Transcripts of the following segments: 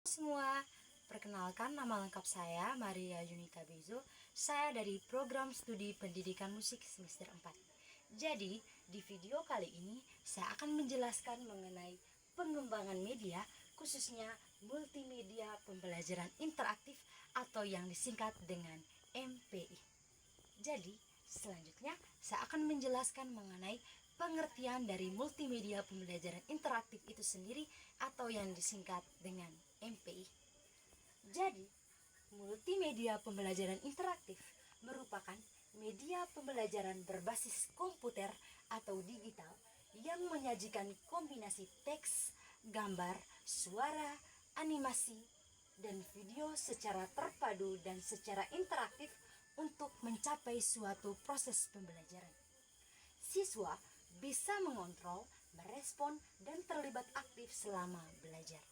Semua, perkenalkan nama lengkap saya Maria Junita Bezo. Saya dari program studi pendidikan musik semester 4. Jadi, di video kali ini saya akan menjelaskan mengenai pengembangan media, khususnya multimedia pembelajaran interaktif atau yang disingkat dengan MPI. Jadi, selanjutnya saya akan menjelaskan mengenai pengertian dari multimedia pembelajaran interaktif itu sendiri atau yang disingkat dengan MPI. Jadi, multimedia pembelajaran interaktif merupakan media pembelajaran berbasis komputer atau digital yang menyajikan kombinasi teks, gambar, suara, animasi, dan video secara terpadu dan secara interaktif untuk mencapai suatu proses pembelajaran. Siswa bisa mengontrol, merespon, dan terlibat aktif selama belajar.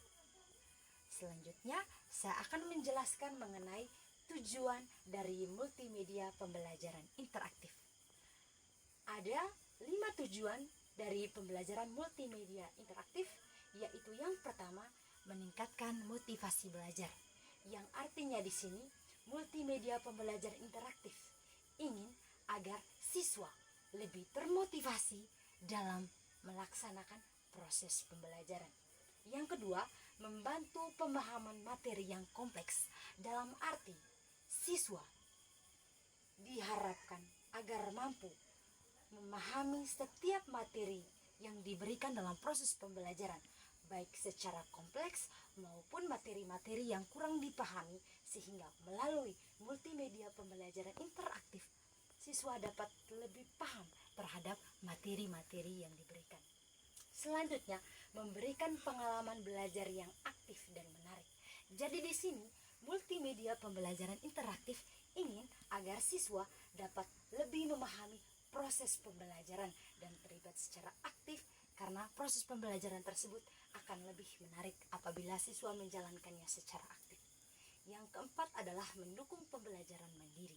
Selanjutnya, saya akan menjelaskan mengenai tujuan dari multimedia pembelajaran interaktif. Ada 5 tujuan dari pembelajaran multimedia interaktif, yaitu yang pertama, meningkatkan motivasi belajar. Yang artinya di sini, multimedia pembelajaran interaktif ingin agar siswa lebih termotivasi dalam melaksanakan proses pembelajaran. Yang kedua, membantu pemahaman materi yang kompleks. Dalam arti, siswa diharapkan agar mampu memahami setiap materi yang diberikan dalam proses pembelajaran, baik secara kompleks maupun materi-materi yang kurang dipahami, sehingga melalui multimedia pembelajaran interaktif, siswa dapat lebih paham terhadap materi-materi yang diberikan. Selanjutnya, memberikan pengalaman belajar yang aktif dan menarik. Jadi di sini, multimedia pembelajaran interaktif ingin agar siswa dapat lebih memahami proses pembelajaran dan terlibat secara aktif, karena proses pembelajaran tersebut akan lebih menarik apabila siswa menjalankannya secara aktif. Yang keempat adalah mendukung pembelajaran mandiri.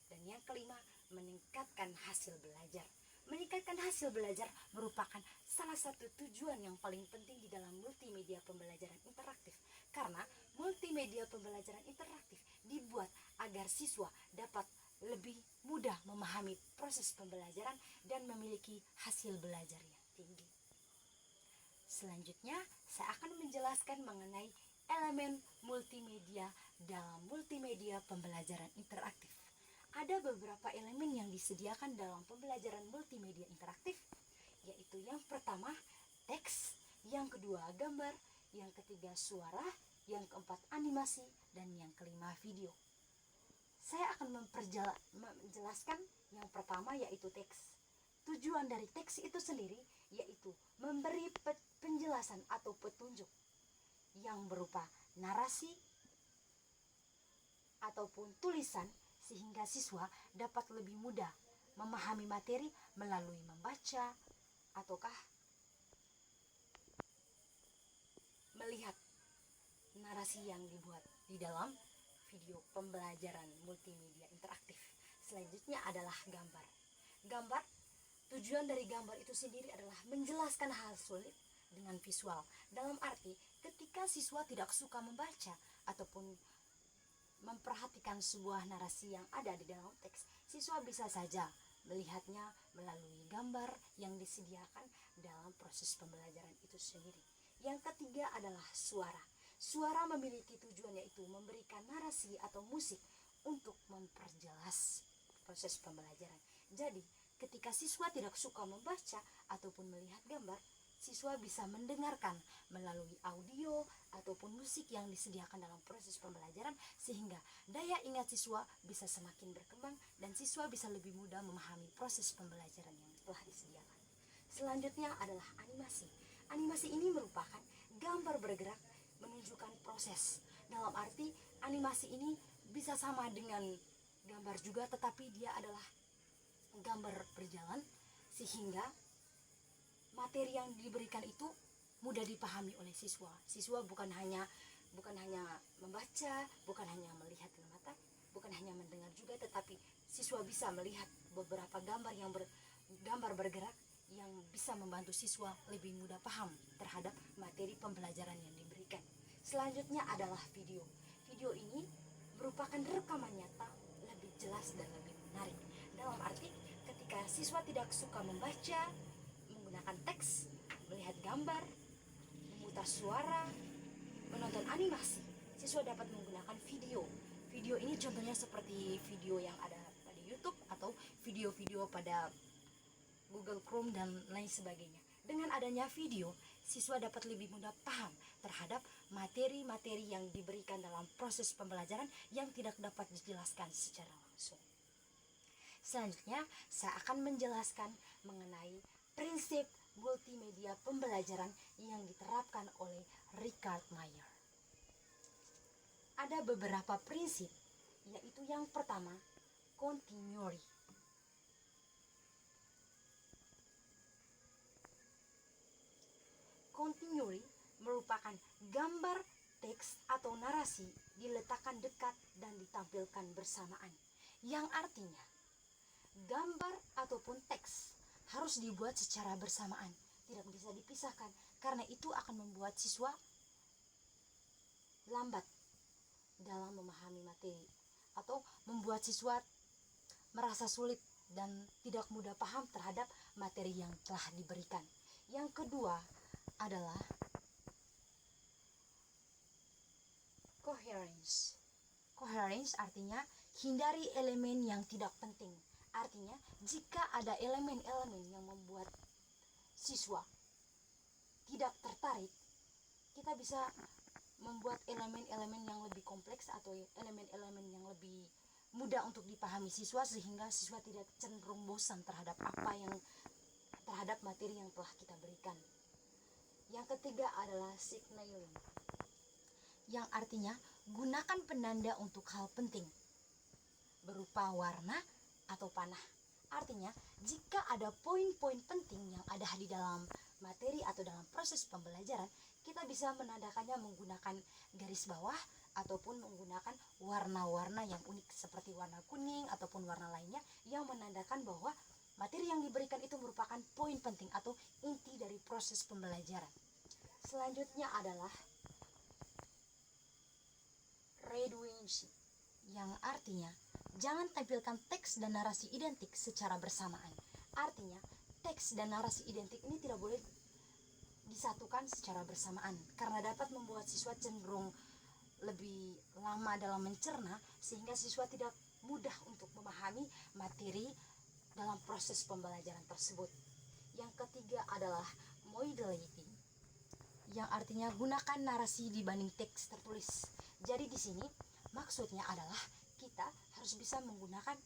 Dan yang kelima, meningkatkan hasil belajar. Meningkatkan hasil belajar merupakan salah satu tujuan yang paling penting di dalam multimedia pembelajaran interaktif. Karena multimedia pembelajaran interaktif dibuat agar siswa dapat lebih mudah memahami proses pembelajaran dan memiliki hasil belajar yang tinggi. Selanjutnya, saya akan menjelaskan mengenai elemen multimedia dalam multimedia pembelajaran interaktif. Ada beberapa elemen yang disediakan dalam pembelajaran multimedia interaktif, yaitu yang pertama teks, yang kedua gambar, yang ketiga suara, yang keempat animasi, dan yang kelima video. Saya akan menjelaskan yang pertama, yaitu teks. Tujuan dari teks itu sendiri yaitu memberi penjelasan atau petunjuk yang berupa narasi ataupun tulisan, sehingga siswa dapat lebih mudah memahami materi melalui membaca ataukah melihat narasi yang dibuat di dalam video pembelajaran multimedia interaktif. Selanjutnya adalah gambar. Gambar, tujuan dari gambar itu sendiri adalah menjelaskan hal sulit dengan visual. Dalam arti, ketika siswa tidak suka membaca ataupun memperhatikan sebuah narasi yang ada di dalam teks, siswa bisa saja melihatnya melalui gambar yang disediakan dalam proses pembelajaran itu sendiri. Yang ketiga adalah suara. Suara memiliki tujuan yaitu memberikan narasi atau musik untuk memperjelas proses pembelajaran. Jadi, ketika siswa tidak suka membaca ataupun melihat gambar, siswa bisa mendengarkan melalui audio ataupun musik yang disediakan dalam proses pembelajaran, sehingga daya ingat siswa bisa semakin berkembang dan siswa bisa lebih mudah memahami proses pembelajaran yang telah disediakan. Selanjutnya adalah animasi. Animasi ini merupakan gambar bergerak menunjukkan proses. Dalam arti, animasi ini bisa sama dengan gambar juga, tetapi dia adalah gambar berjalan, sehingga materi yang diberikan itu mudah dipahami oleh siswa. Siswa bukan hanya membaca, bukan hanya melihat dengan mata, bukan hanya mendengar juga, tetapi siswa bisa melihat beberapa gambar bergerak yang bisa membantu siswa lebih mudah paham terhadap materi pembelajaran yang diberikan. Selanjutnya adalah video. Video ini merupakan rekaman nyata, lebih jelas dan lebih menarik. Dalam arti ketika siswa tidak suka membaca, menggunakan teks, melihat gambar, memutar suara, menonton animasi, siswa dapat menggunakan video. Video ini contohnya seperti video yang ada pada YouTube atau video-video pada Google Chrome dan lain sebagainya. Dengan adanya video, siswa dapat lebih mudah paham terhadap materi-materi yang diberikan dalam proses pembelajaran yang tidak dapat dijelaskan secara langsung. Selanjutnya, saya akan menjelaskan mengenai prinsip multimedia pembelajaran yang diterapkan oleh Richard Mayer. Ada beberapa prinsip, yaitu yang pertama, continuity. Continuity merupakan gambar, teks, atau narasi diletakkan dekat dan ditampilkan bersamaan, yang artinya gambar ataupun teks harus dibuat secara bersamaan, tidak bisa dipisahkan, karena itu akan membuat siswa lambat dalam memahami materi atau membuat siswa merasa sulit dan tidak mudah paham terhadap materi yang telah diberikan. Yang kedua adalah coherence. Coherence artinya hindari elemen yang tidak penting. Artinya jika ada elemen-elemen yang membuat siswa tidak tertarik, kita bisa membuat elemen-elemen yang lebih kompleks atau elemen-elemen yang lebih mudah untuk dipahami siswa, sehingga siswa tidak cenderung bosan terhadap materi yang telah kita berikan. Yang ketiga adalah signaling, yang artinya gunakan penanda untuk hal penting berupa warna atau panah. Artinya jika ada poin-poin penting yang ada di dalam materi atau dalam proses pembelajaran, kita bisa menandakannya menggunakan garis bawah ataupun menggunakan warna-warna yang unik seperti warna kuning ataupun warna lainnya yang menandakan bahwa materi yang diberikan itu merupakan poin penting atau inti dari proses pembelajaran. Selanjutnya adalah redundancy, yang artinya jangan tampilkan teks dan narasi identik secara bersamaan. Artinya teks dan narasi identik ini tidak boleh disatukan secara bersamaan, karena dapat membuat siswa cenderung lebih lama dalam mencerna, sehingga siswa tidak mudah untuk memahami materi dalam proses pembelajaran tersebut. Yang ketiga adalah modality, yang artinya gunakan narasi dibanding teks tertulis. Jadi di sini maksudnya adalah kita harus bisa menggunakan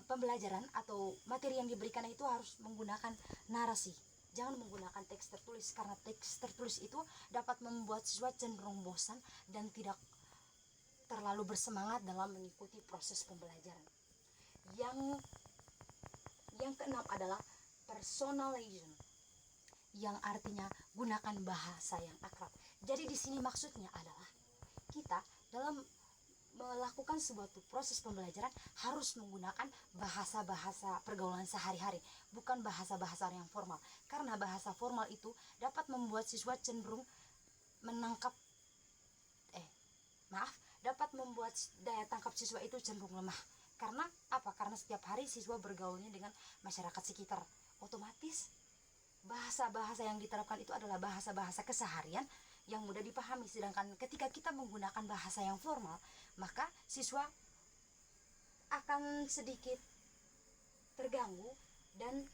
pembelajaran atau materi yang diberikan itu harus menggunakan narasi, jangan menggunakan teks tertulis, karena teks tertulis itu dapat membuat siswa cenderung bosan dan tidak terlalu bersemangat dalam mengikuti proses pembelajaran. Yang keenam adalah personalization, yang artinya gunakan bahasa yang akrab. Jadi di sini maksudnya adalah kita dalam melakukan sebuah proses pembelajaran harus menggunakan bahasa-bahasa pergaulan sehari-hari, bukan bahasa-bahasa yang formal, karena bahasa formal itu dapat membuat siswa cenderung dapat membuat daya tangkap siswa itu cenderung lemah. Karena apa? Karena setiap hari siswa bergaulnya dengan masyarakat sekitar, otomatis bahasa-bahasa yang diterapkan itu adalah bahasa-bahasa keseharian yang mudah dipahami. Sedangkan ketika kita menggunakan bahasa yang formal, maka siswa akan sedikit terganggu dan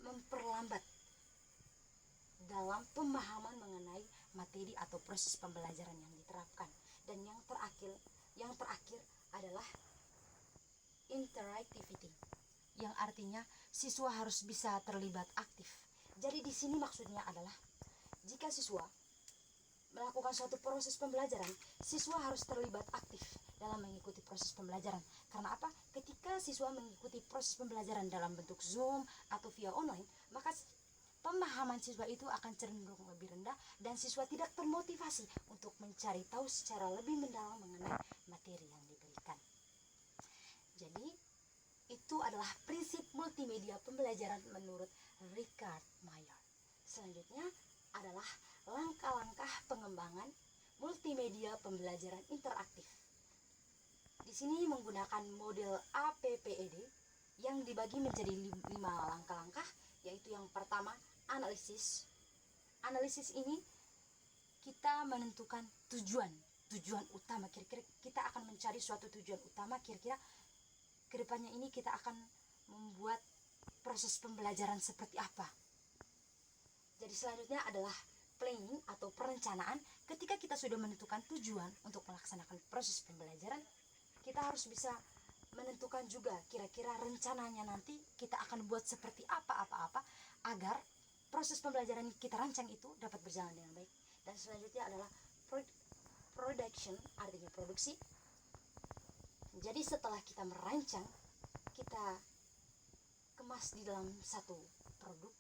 memperlambat dalam pemahaman mengenai materi atau proses pembelajaran yang diterapkan. Dan yang terakhir adalah interactivity, yang artinya siswa harus bisa terlibat aktif. Jadi di sini maksudnya adalah jika siswa melakukan suatu proses pembelajaran, siswa harus terlibat aktif dalam mengikuti proses pembelajaran. Karena apa? Ketika siswa mengikuti proses pembelajaran dalam bentuk Zoom atau via online, maka pemahaman siswa itu akan cenderung lebih rendah dan siswa tidak termotivasi untuk mencari tahu secara lebih mendalam mengenai materi yang diberikan. Jadi itu adalah prinsip multimedia pembelajaran menurut Richard Mayer. Selanjutnya adalah perkembangan multimedia pembelajaran interaktif. Di sini menggunakan model APPED yang dibagi menjadi 5 langkah-langkah, yaitu yang pertama analisis. Analisis ini kita menentukan tujuan utama, kira-kira kita akan mencari suatu tujuan utama, kira-kira kedepannya ini kita akan membuat proses pembelajaran seperti apa. Jadi selanjutnya adalah planning atau perencanaan. Ketika kita sudah menentukan tujuan untuk melaksanakan proses pembelajaran, kita harus bisa menentukan juga kira-kira rencananya nanti kita akan buat seperti apa agar proses pembelajaran kita rancang itu dapat berjalan dengan baik. Dan selanjutnya adalah production, artinya produksi. Jadi setelah kita merancang, kita kemas di dalam satu produk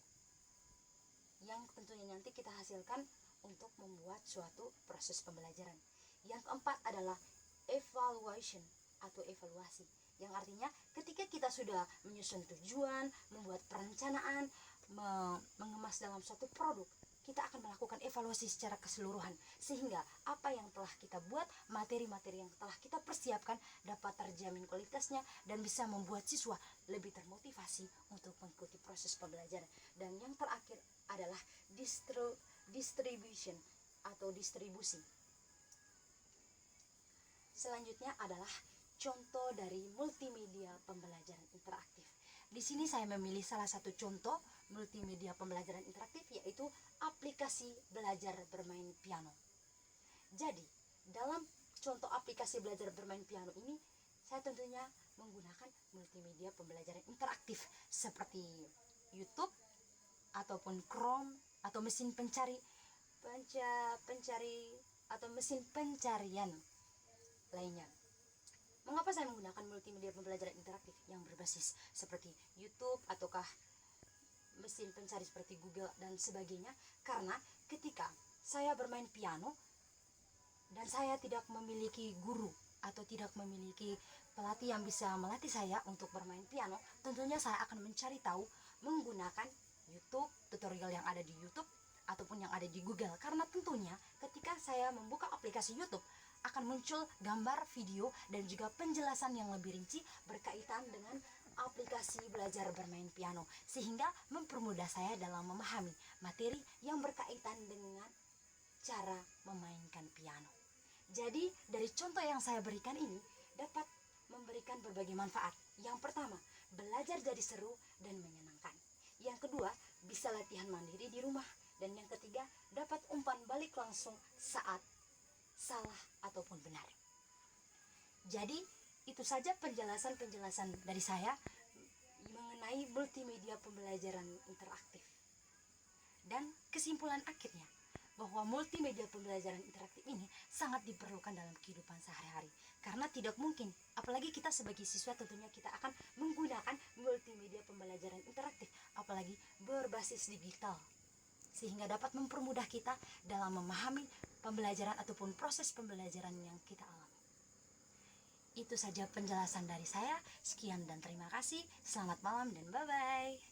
yang tentunya nanti kita hasilkan untuk membuat suatu proses pembelajaran. Yang keempat adalah evaluation atau evaluasi, yang artinya ketika kita sudah menyusun tujuan, membuat perencanaan, mengemas dalam suatu produk, kita akan melakukan evaluasi secara keseluruhan, sehingga apa yang telah kita buat, materi-materi yang telah kita persiapkan dapat terjamin kualitasnya dan bisa membuat siswa lebih termotivasi untuk mengikuti proses pembelajaran. Dan yang terakhir adalah distribution atau distribusi. Selanjutnya adalah contoh dari multimedia pembelajaran interaktif. Di sini saya memilih salah satu contoh multimedia pembelajaran interaktif, yaitu aplikasi belajar bermain piano. Jadi, dalam contoh aplikasi belajar bermain piano ini, saya tentunya menggunakan multimedia pembelajaran interaktif seperti YouTube ataupun Chrome atau mesin pencari atau mesin pencarian lainnya. Mengapa saya menggunakan multimedia pembelajaran interaktif yang berbasis seperti YouTube ataukah mesin pencari seperti Google dan sebagainya? Karena ketika saya bermain piano dan saya tidak memiliki guru atau tidak memiliki pelatih yang bisa melatih saya untuk bermain piano, tentunya saya akan mencari tahu menggunakan YouTube, tutorial yang ada di YouTube ataupun yang ada di Google. Karena tentunya ketika saya membuka aplikasi YouTube akan muncul gambar, video, dan juga penjelasan yang lebih rinci berkaitan dengan aplikasi belajar bermain piano, sehingga mempermudah saya dalam memahami materi yang berkaitan dengan cara memainkan piano. Jadi dari contoh yang saya berikan ini dapat memberikan berbagai manfaat. Yang pertama, belajar jadi seru dan menyenangkan. Yang kedua, bisa latihan mandiri di rumah. Dan yang ketiga, dapat umpan balik langsung saat salah ataupun benar. Jadi itu saja penjelasan dari saya mengenai multimedia pembelajaran interaktif. Dan kesimpulan akhirnya bahwa multimedia pembelajaran interaktif ini sangat diperlukan dalam kehidupan sehari-hari. Karena tidak mungkin, apalagi kita sebagai siswa tentunya kita akan menggunakan multimedia pembelajaran interaktif, apalagi berbasis digital, sehingga dapat mempermudah kita dalam memahami pembelajaran ataupun proses pembelajaran yang kita alami. Itu saja penjelasan dari saya. Sekian dan terima kasih. Selamat malam dan bye-bye.